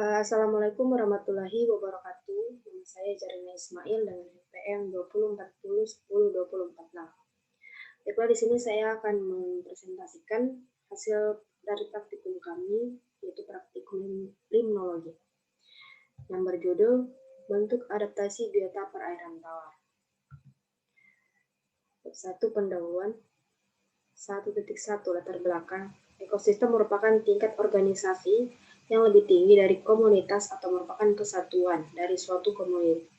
Assalamualaikum warahmatullahi wabarakatuh. Nama saya Jarina Ismail dengan NPM 2040102046. Baiklah, di sini saya akan mempresentasikan hasil dari praktikum kami, yaitu praktikum limnologi, yang berjudul bentuk adaptasi biota perairan tawar. Satu pendahuluan. 1.1 latar belakang. Ekosistem merupakan tingkat organisasi yang lebih tinggi dari komunitas atau merupakan kesatuan dari suatu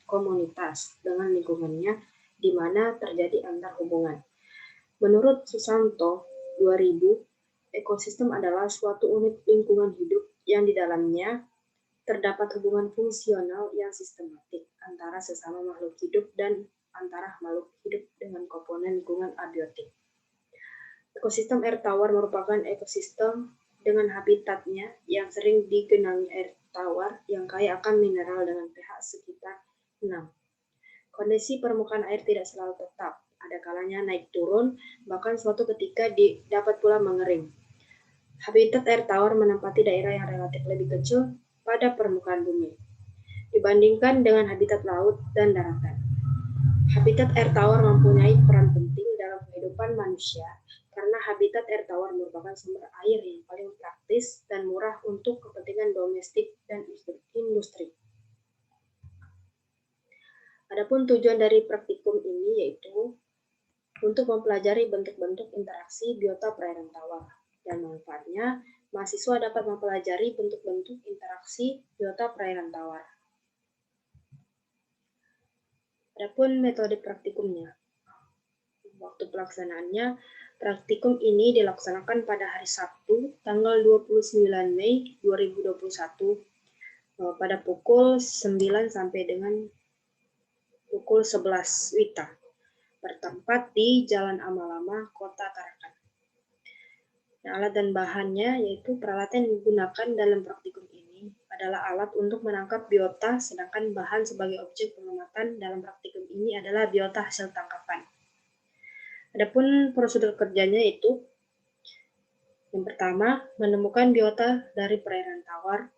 komunitas dengan lingkungannya di mana terjadi antar hubungan. Menurut Susanto 2000, ekosistem adalah suatu unit lingkungan hidup yang di dalamnya terdapat hubungan fungsional yang sistematik antara sesama makhluk hidup dan antara makhluk hidup dengan komponen lingkungan abiotik. Ekosistem air tawar merupakan ekosistem dengan habitatnya yang sering digenangi air tawar yang kaya akan mineral dengan pH sekitar 6. Kondisi permukaan air tidak selalu tetap, ada kalanya naik turun, bahkan suatu ketika dapat pula mengering. Habitat air tawar menempati daerah yang relatif lebih kecil pada permukaan bumi dibandingkan dengan habitat laut dan daratan. Habitat air tawar mempunyai peran penting dalam kehidupan manusia karena habitat air tawar merupakan sumber air yang paling praktis dan murah untuk kepentingan domestik dan industri. Adapun tujuan dari praktikum ini yaitu untuk mempelajari bentuk-bentuk interaksi biota perairan tawar, dan manfaatnya mahasiswa dapat mempelajari bentuk-bentuk interaksi biota perairan tawar. Adapun metode praktikumnya. Waktu pelaksanaannya, praktikum ini dilaksanakan pada hari Sabtu, tanggal 29 Mei 2021, pada pukul 9 sampai dengan pukul 11 WITA, bertempat di Jalan Amalama, Kota Tarakan. Nah, alat dan bahannya yaitu peralatan yang digunakan dalam praktikum ini adalah alat untuk menangkap biota, sedangkan bahan sebagai objek pengamatan dalam praktikum ini adalah biota hasil tangkapan. Adapun prosedur kerjanya itu, yang pertama, menemukan biota dari perairan tawar.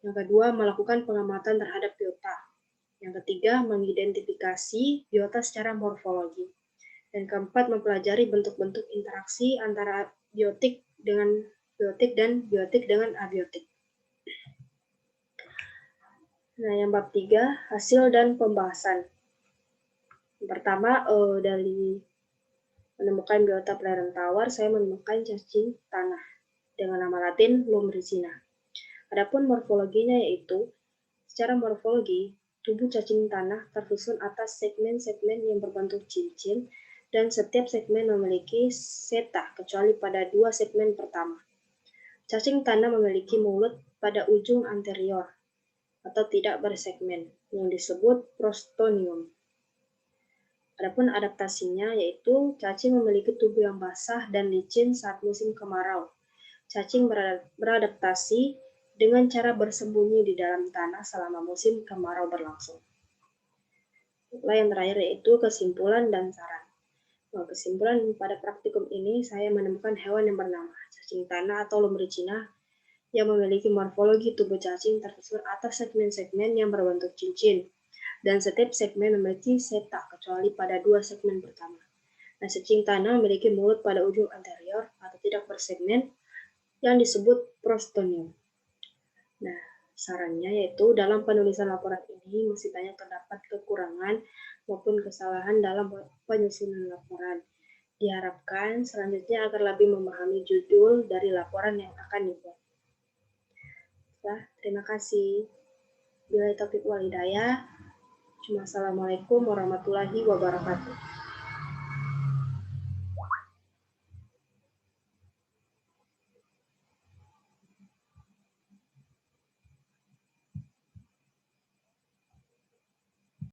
Yang kedua, melakukan pengamatan terhadap biota. Yang ketiga, mengidentifikasi biota secara morfologi. Dan keempat, mempelajari bentuk-bentuk interaksi antara biotik dan biotik dengan abiotik. Nah, yang bab 3, hasil dan pembahasan. Yang pertama, dari menemukan biota perairan tawar, saya menemukan cacing tanah dengan nama latin Lumricina. Adapun morfologinya yaitu, secara morfologi, tubuh cacing tanah tersusun atas segmen-segmen yang berbentuk cincin, dan setiap segmen memiliki seta kecuali pada 2 segmen pertama. Cacing tanah memiliki mulut pada ujung anterior atau tidak bersegmen yang disebut prostonium. Adapun adaptasinya yaitu cacing memiliki tubuh yang basah dan licin saat musim kemarau. Cacing beradaptasi dengan cara bersembunyi di dalam tanah selama musim kemarau berlangsung. Yang terakhir yaitu kesimpulan dan saran. Kesimpulan pada praktikum ini saya menemukan hewan yang bernama cacing tanah atau Lumricina yang memiliki morfologi tubuh cacing tersusun atas segmen-segmen yang berbentuk cincin, dan setiap segmen memiliki seta kecuali pada 2 segmen pertama. Nah, cacing tanah memiliki mulut pada ujung anterior atau tidak bersegmen yang disebut prostonium. Nah, sarannya yaitu dalam penulisan laporan ini masih banyak terdapat kekurangan maupun kesalahan dalam penyusunan laporan. Diharapkan selanjutnya agar lebih memahami judul dari laporan yang akan dibuat. Terima kasih. Billahi taufiq wal hidayah. Assalamualaikum warahmatullahi wabarakatuh.